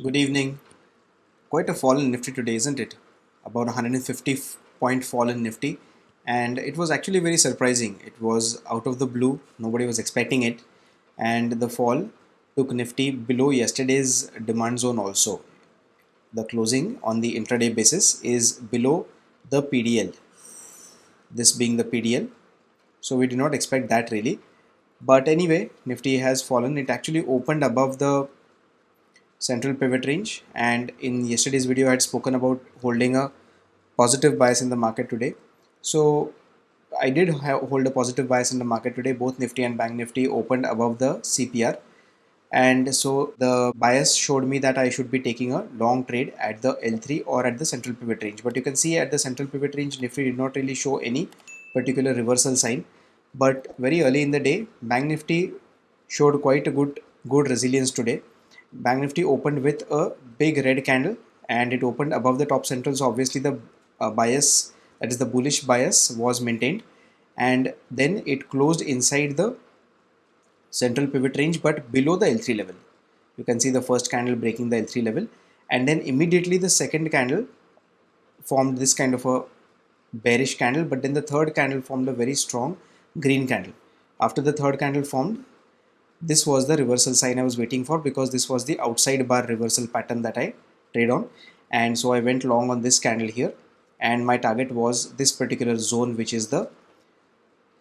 Good evening. Quite a fall in Nifty today, isn't it? About 150-point fall in Nifty, and it was actually very surprising. It was out of the blue, nobody was expecting it, and the fall took Nifty below yesterday's demand zone also. The closing on the intraday basis is below the PDL, this being the PDL. So we did not expect that really. But anyway, Nifty has fallen. It actually opened above the central pivot range, and in yesterday's video I had spoken about holding a positive bias in the market today. So I did hold a positive bias in the market today. Both Nifty and Bank Nifty opened above the CPR, and so the bias showed me that I should be taking a long trade at the L3 or at the central pivot range. But you can see at the central pivot range Nifty did not really show any particular reversal sign, but very early in the day Bank Nifty showed quite a good resilience today. Bank Nifty opened with a big red candle and it opened above the top central, so obviously the bias, that is the bullish bias, was maintained, and then it closed inside the central pivot range but below the L3 level. You can see the first candle breaking the L3 level, and then immediately the second candle formed this kind of a bearish candle, but then the third candle formed a very strong green candle. After the third candle formed, this was the reversal sign I was waiting for, because this was the outside bar reversal pattern that I trade on, and so I went long on this candle here, and my target was this particular zone, which is the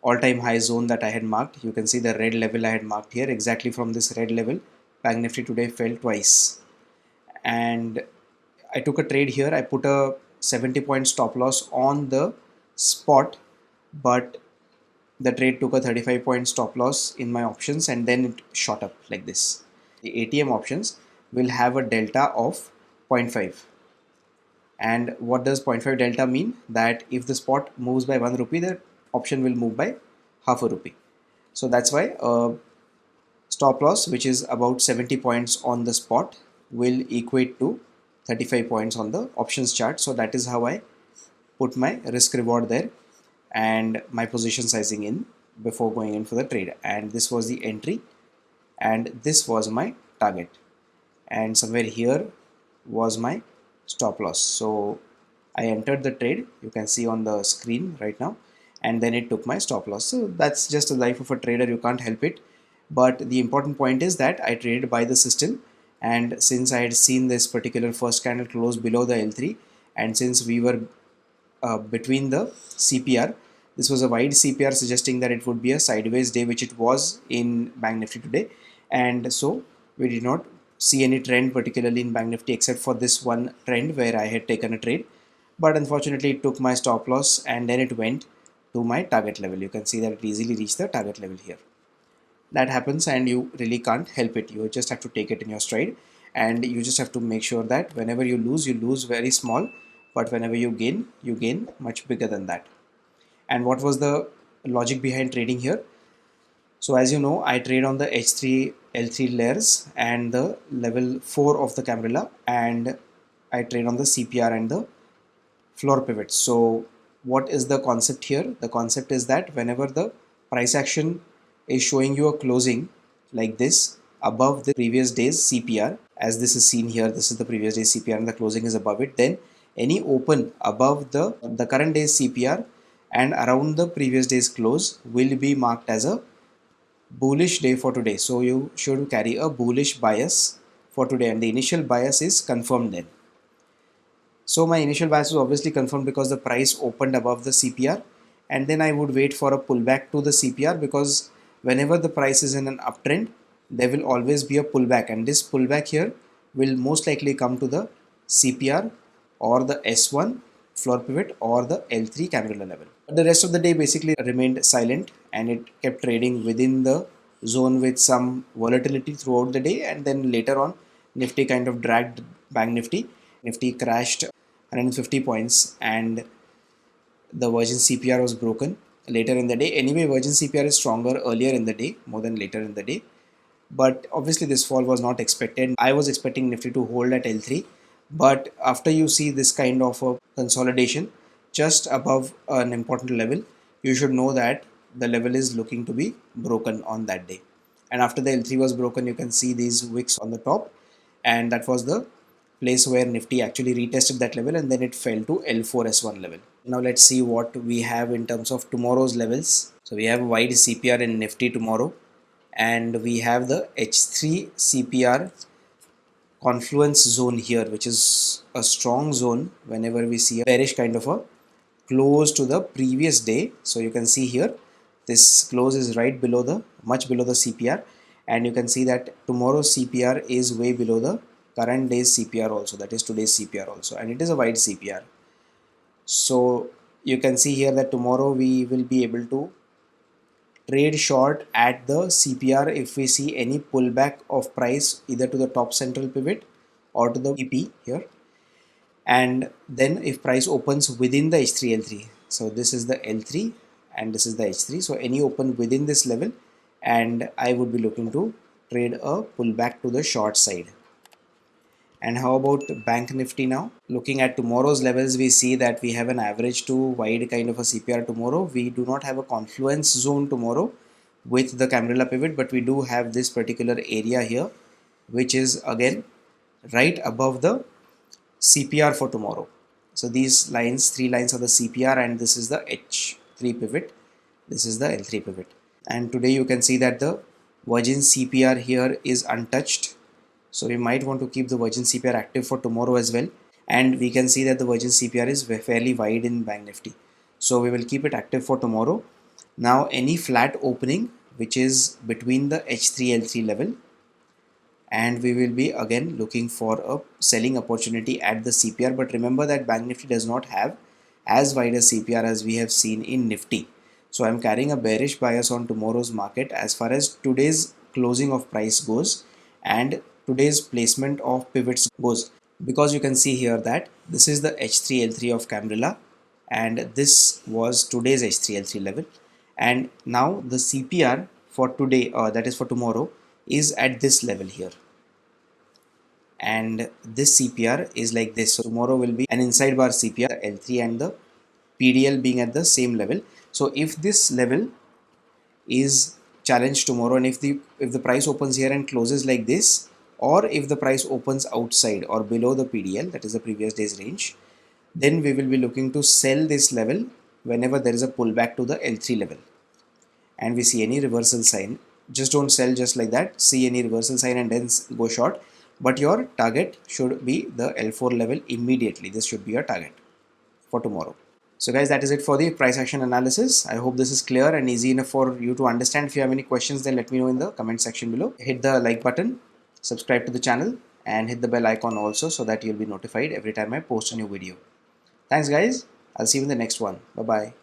all-time high zone that I had marked. You can see the red level I had marked here. Exactly from this red level, Bank Nifty today fell twice, and I took a trade here. I put a 70-point stop loss on the spot, but the trade took a 35-point stop loss in my options, and then it shot up like this. The ATM options will have a delta of zero point 0.5. And what does 0.5 delta mean? That if the spot moves by 1 rupee, the option will move by half a rupee. So that's why stop loss, which is about 70 points on the spot, will equate to 35 points on the options chart. So that is how I put my risk reward there and my position sizing in before going in for the trade. And this was the entry, and this was my target, and somewhere here was my stop loss. So I entered the trade, you can see on the screen right now, and then it took my stop loss. So that's just the life of a trader, you can't help it. But the important point is that I traded by the system, and since I had seen this particular first candle close below the L3, and since we were between the CPR, this was a wide CPR suggesting that it would be a sideways day, which it was in Bank Nifty today, and so we did not see any trend particularly in Bank Nifty except for this one trend where I had taken a trade, but unfortunately it took my stop loss and then it went to my target level. You can see that it easily reached the target level here. That happens and you really can't help it. You just have to take it in your stride, and you just have to make sure that whenever you lose very small, but whenever you gain much bigger than that. And what was the logic behind trading here? So as you know, I trade on the H3 L3 layers and the level 4 of the Camarilla, and I trade on the CPR and the floor pivots. So what is the concept here? The concept is that whenever the price action is showing you a closing like this above the previous day's CPR, as this is seen here, this is the previous day's CPR and the closing is above it, then any open above the current day's CPR and around the previous day's close will be marked as a bullish day for today. So you should carry a bullish bias for today, and the initial bias is confirmed then. So my initial bias was obviously confirmed because the price opened above the CPR, and then I would wait for a pullback to the CPR, because whenever the price is in an uptrend, there will always be a pullback, and this pullback here will most likely come to the CPR or the S1 floor pivot or the L3 candle level. But the rest of the day basically remained silent, and it kept trading within the zone with some volatility throughout the day, and then later on Nifty kind of dragged Bank Nifty. Nifty crashed 150 points and the Virgin CPR was broken later in the day. Anyway, Virgin CPR is stronger earlier in the day more than later in the day. But obviously this fall was not expected. I was expecting Nifty to hold at L3, but after you see this kind of a consolidation just above an important level, you should know that the level is looking to be broken on that day. And after the L3 was broken, you can see these wicks on the top, and that was the place where Nifty actually retested that level, and then it fell to L4S1 level. Now let's see what we have in terms of tomorrow's levels. So we have wide CPR in Nifty tomorrow, and we have the H3 CPR confluence zone here, which is a strong zone whenever we see a bearish kind of a close to the previous day. So you can see here this close is right below the much below the CPR, and you can see that tomorrow's CPR is way below the current day's CPR also, that is today's CPR also, and it is a wide CPR. So you can see here that tomorrow we will be able to trade short at the CPR if we see any pullback of price either to the top central pivot or to the PP here, and then if price opens within the H3 L3, so this is the L3 and this is the H3, so any open within this level, and I would be looking to trade a pullback to the short side. And how about Bank Nifty now? Looking at tomorrow's levels, we see that we have an average to wide kind of a CPR tomorrow. We do not have a confluence zone tomorrow with the Cambrilla pivot, but we do have this particular area here, which is again right above the CPR for tomorrow. So these lines, 3 lines are the CPR, and this is the H3 pivot. This is the L3 pivot. And today you can see that the Virgin CPR here is untouched. So we might want to keep the Virgin CPR active for tomorrow as well. And we can see that the Virgin CPR is fairly wide in Bank Nifty. So we will keep it active for tomorrow. Now any flat opening which is between the H3 L3 level, and we will be again looking for a selling opportunity at the CPR. But remember that Bank Nifty does not have as wide a CPR as we have seen in Nifty. So I'm carrying a bearish bias on tomorrow's market as far as today's closing of price goes and today's placement of pivots goes, because you can see here that this is the H3 L3 of Cambrilla, and this was today's H3 L3 level, and now the CPR for today, that is for tomorrow, is at this level here, and this CPR is like this. So tomorrow will be an inside bar CPR, L3 and the PDL being at the same level. So if this level is challenged tomorrow, and if the price opens here and closes like this, or if the price opens outside or below the PDL, that is the previous day's range, then we will be looking to sell this level whenever there is a pullback to the L3 level and we see any reversal sign. Just don't sell just like that, see any reversal sign and then go short, but your target should be the L4 level immediately. This should be your target for tomorrow. So guys, that is it for the price action analysis. I hope this is clear and easy enough for you to understand. If you have any questions, then let me know in the comment section below. Hit the like button, subscribe to the channel, and hit the bell icon also so that you'll be notified every time I post a new video. Thanks guys, I'll see you in the next one. Bye bye.